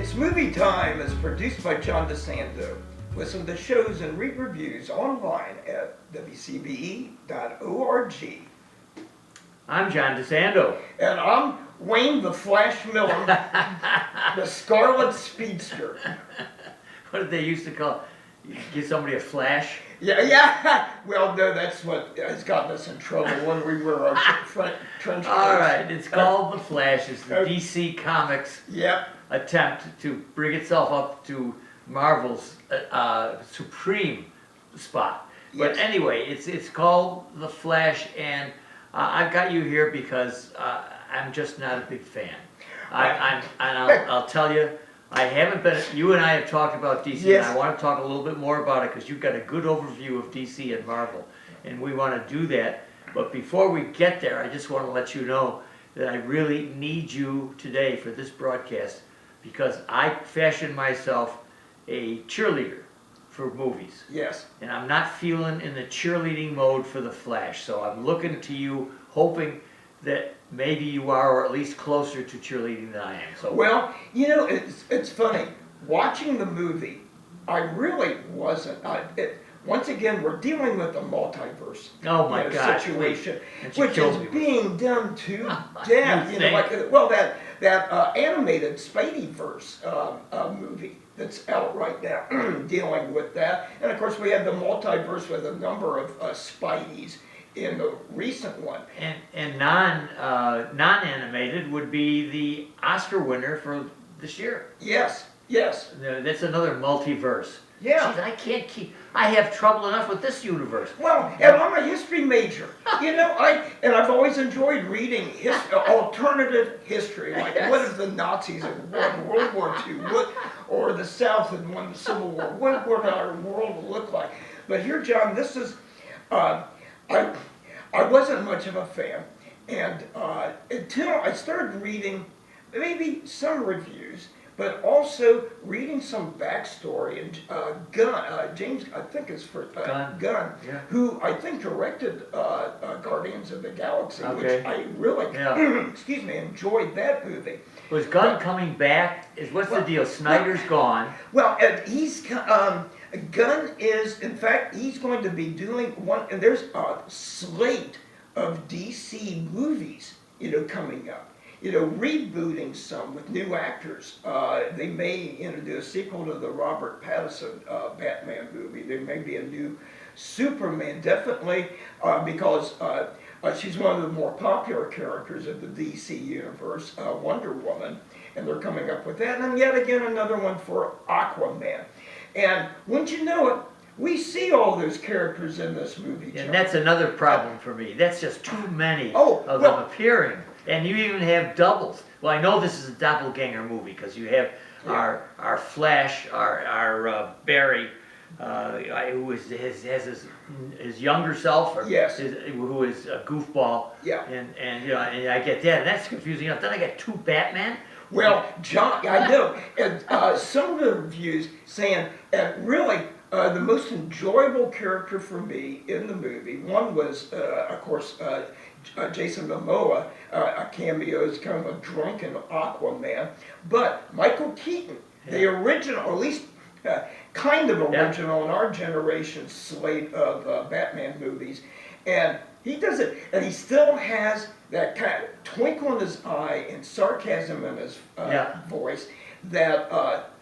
It's Movie Time is produced by John DeSando. Listen to shows and read reviews online at WCBE.org. I'm John DeSando. And I'm Wayne the Flash Miller, the Scarlet Speedster. What did they used to call? You give somebody a flash? Yeah. Well, no, that's what has gotten us in trouble when we were our trench coats. All right, it's called The Flash. It's the DC Comics attempt to bring itself up to Marvel's supreme spot. But anyway, it's called The Flash, and I've got you here because I'm just not a big fan. I'll tell you, I haven't been. You and I have talked about DC, and I want to talk a little bit more about it because you've got a good overview of DC and Marvel, and we want to do that. But before we get there, I just want to let you know that I really need you today for this broadcast because I fashioned myself a cheerleader for movies. Yes. And I'm not feeling in the cheerleading mode for The Flash, so I'm looking to you, hoping that maybe you are, or at least closer to cheerleading than I am. So well, you know, it's funny watching the movie. I really wasn't. Once again, we're dealing with a multiverse situation, which is being done to death. That animated Spideyverse movie that's out right now, dealing with that. And of course, we have the multiverse with a number of Spideys in the recent one. And non-animated would be the Oscar winner for this year. Yes. That's another multiverse. Yeah. Jeez, I have trouble enough with this universe. Well, and I'm a history major. I've always enjoyed reading alternative history. Like, what if the Nazis had won World War II? Or the South had won the Civil War? What would our world look like? But here, John, this is... I wasn't much of a fan, and until I started reading maybe some reviews, but also reading some backstory. And James, I think it's for Gunn, who I think directed Guardians of the Galaxy, which I really, enjoyed that movie. Was Gunn coming back? What's the deal? Snyder's gone. Well, he's Gunn is, in fact, he's going to be doing one, and there's a slate of DC movies, coming up. Rebooting some with new actors. They may do a sequel to the Robert Pattinson Batman movie. There may be a new Superman, definitely, because she's one of the more popular characters of the DC universe, Wonder Woman, and they're coming up with that. And yet again, another one for Aquaman. And wouldn't you know it, we see all those characters in this movie, John. And that's another problem for me. That's just too many of them appearing. And you even have doubles. Well, I know this is a doppelganger movie because you have our Flash, our Barry, who has his younger self, who is a goofball. Yeah. And I get that, and that's confusing enough. Then I got two Batman. Well, John, I know. And some of the reviews saying, really, the most enjoyable character for me in the movie, one was, of course, Jason Momoa, a cameo as kind of a drunken Aquaman. But Michael Keaton, the original, or at least kind of original in our generation's slate of Batman movies. And he does it, and he still has that kind of twinkle in his eye and sarcasm in his voice that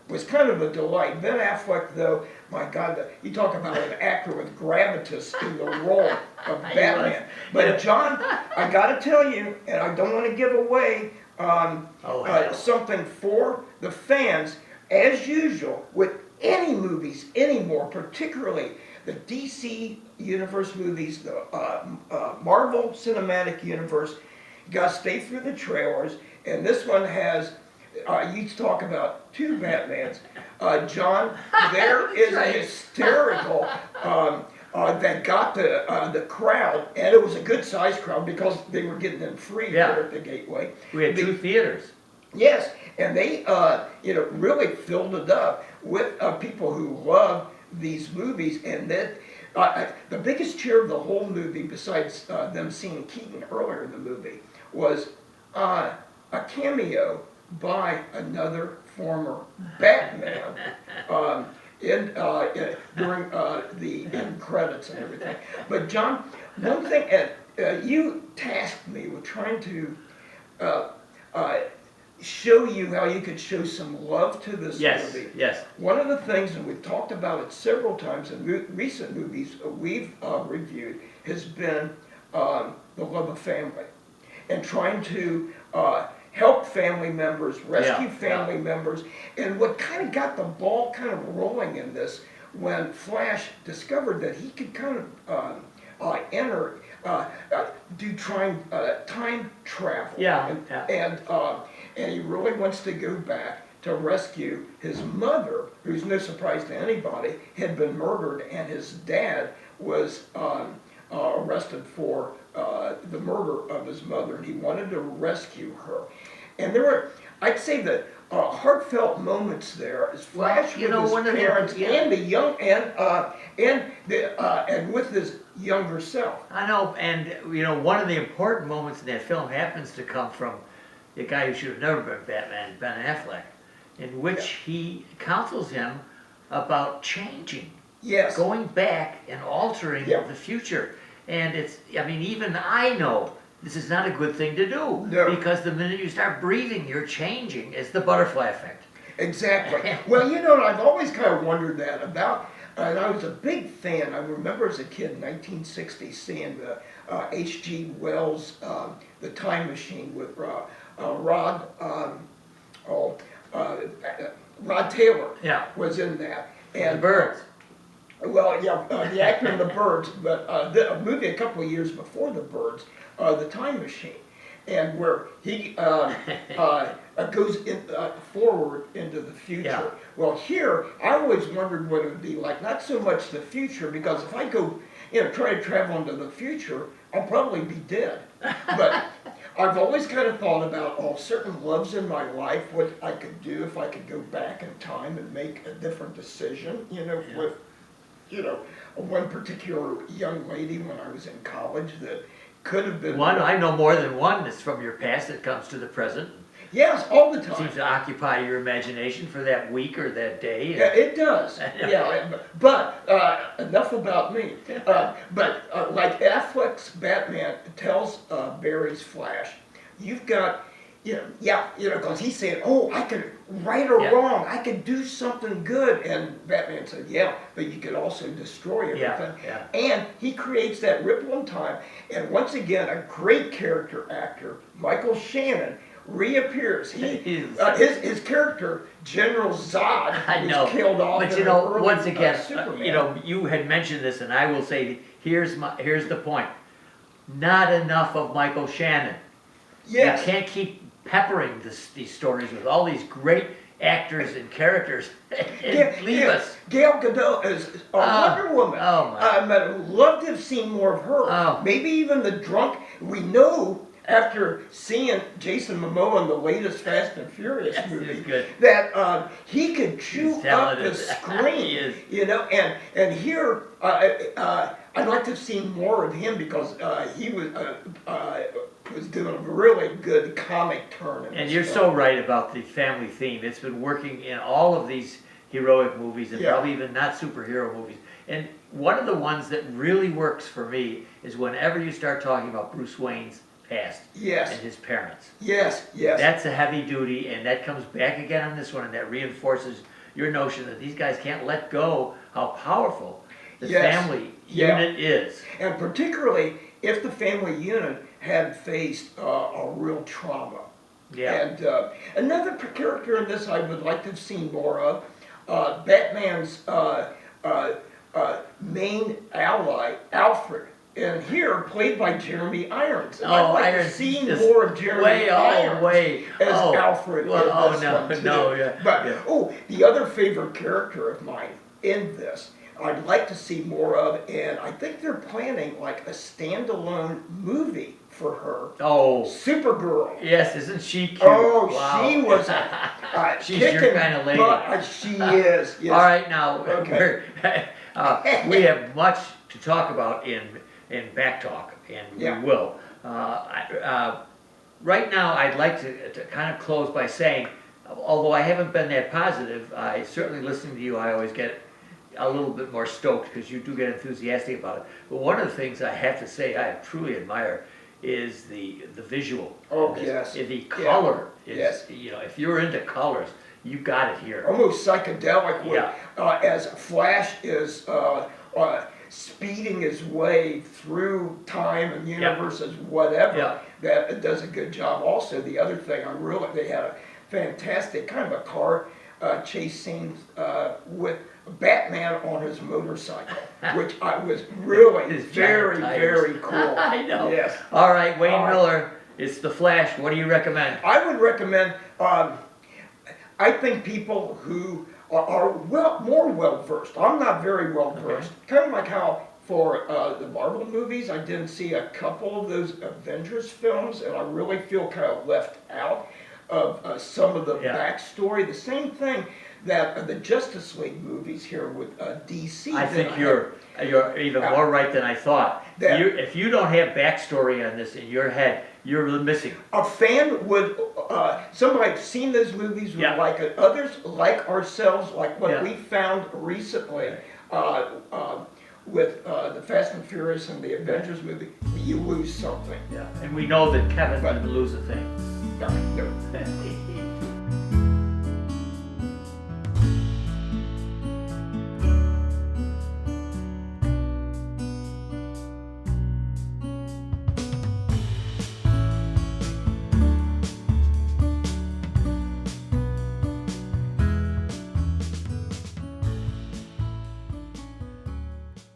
was kind of a delight. Ben Affleck, though, my God, you talk about an actor with gravitas in the role of Batman. But John, I got to tell you, and I don't want to give away something for the fans, as usual, with any movies anymore, particularly the DC Universe movies, the Marvel Cinematic Universe, you got to stay through the trailers, and this one has, you talk about two Batmans. John, there is a hysterical that got the crowd, and it was a good-sized crowd because they were getting them free here at the Gateway. We had two theaters. Yes, and they really filled it up with people who love these movies, and that the biggest cheer of the whole movie, besides them seeing Keaton earlier in the movie, was a cameo by another former Batman during the end credits and everything. But John, one thing, you tasked me with trying to show you how you could show some love to this movie. Yes. One of the things, and we've talked about it several times in recent movies we've reviewed, has been the love of family and trying to help family members, rescue family members. And what kind of got the ball kind of rolling in this, when Flash discovered that he could kind of do time travel. And he really wants to go back to rescue his mother, who's no surprise to anybody, had been murdered, and his dad was arrested for the murder of his mother, and he wanted to rescue her. And there were, I'd say, the heartfelt moments there as Flash with his parents and the young and with his younger self. I know, and one of the important moments in that film happens to come from the guy who should have never been Batman, Ben Affleck, in which he counsels him about changing, going back and altering the future. And even I know this is not a good thing to do, because the minute you start breathing, you're changing. It's the butterfly effect. Exactly. Well, I've always kind of wondered that about, and I was a big fan. I remember as a kid in 1960 seeing the H.G. Wells' The Time Machine with Rod Taylor was in that. And the Birds. Well, the actor in The Birds, but a movie a couple of years before The Birds, The Time Machine, and where he goes forward into the future. Yeah. Well, here, I always wondered what it would be like, not so much the future, because if I go, try to travel into the future, I'll probably be dead. But I've always kind of thought about certain loves in my life, what I could do if I could go back in time and make a different decision, with one particular young lady when I was in college that could have been one. I know more than one that's from your past that comes to the present. Yes, all the time. Seems to occupy your imagination for that week or that day. Yeah, it does. But enough about me. But like Affleck's Batman tells Barry's Flash, you've got, because he's saying, I could right or wrong, I could do something good. And Batman said, but you could also destroy everything. And he creates that ripple in time. And once again, a great character actor, Michael Shannon, reappears. His character, General Zod, was killed off. But once again, you had mentioned this, and I will say, here's the point. Not enough of Michael Shannon. Yes. You can't keep peppering these stories with all these great actors and characters and leave us. Gal Gadot is Wonder Woman. I'd love to have seen more of her. Maybe even the drunk. We know after seeing Jason Momoa in the latest Fast and Furious movie that he could chew up the screen. And here I'd like to have seen more of him because he was doing a really good comic turn. And you're so right about the family theme. It's been working in all of these heroic movies and probably even not superhero movies. And one of the ones that really works for me is whenever you start talking about Bruce Wayne's past and his parents. Yes. That's a heavy duty, and that comes back again on this one, and that reinforces your notion that these guys can't let go how powerful the family unit is. And particularly if the family unit had faced a real trauma. And another character in this I would like to have seen more of, Batman's main ally, Alfred. And here, played by Jeremy Irons. And I'd like to see more of Jeremy Irons as Alfred in this one too. But the other favorite character of mine in this, I'd like to see more of, and I think they're planning like a standalone movie for her. Supergirl. Yes, isn't she cute? She was she's your kind of lady. She is. Yes. All right, now we have much to talk about in back talk, and we will. right now, I'd like to kind of close by saying, although I haven't been that positive, I certainly listening to you, I always get a little bit more stoked because you do get enthusiastic about it. But one of the things I have to say I truly admire is the visual. Oh, yes. The color is, Yes. you know, if you're into colors, you got it here. Almost psychedelic, where, Yeah. as Flash is speeding his way through time and universes, whatever, Yeah. that it does a good job. Also, the other thing, they had a fantastic kind of a car chase scene with Batman on his motorcycle, which I was really His giant tires. very cool. I know. Yes. All right, Wayne All right. Miller, it's The Flash. What do you recommend? I would recommend, I think people who are more well versed. I'm not very well versed. Kind of like how for the Marvel movies, I didn't see a couple of those Avengers films, and I really feel kind of left out of some of the backstory. The same thing that the Justice League movies here with DC. I think you're even more right than I thought. If you don't have backstory on this in your head, you're missing. A fan would, somebody seen those movies would like it. Others, like ourselves, like what we found recently with the Fast and Furious and the Avengers movie, you lose something. Yeah, and we know that Kevin didn't lose a thing. No.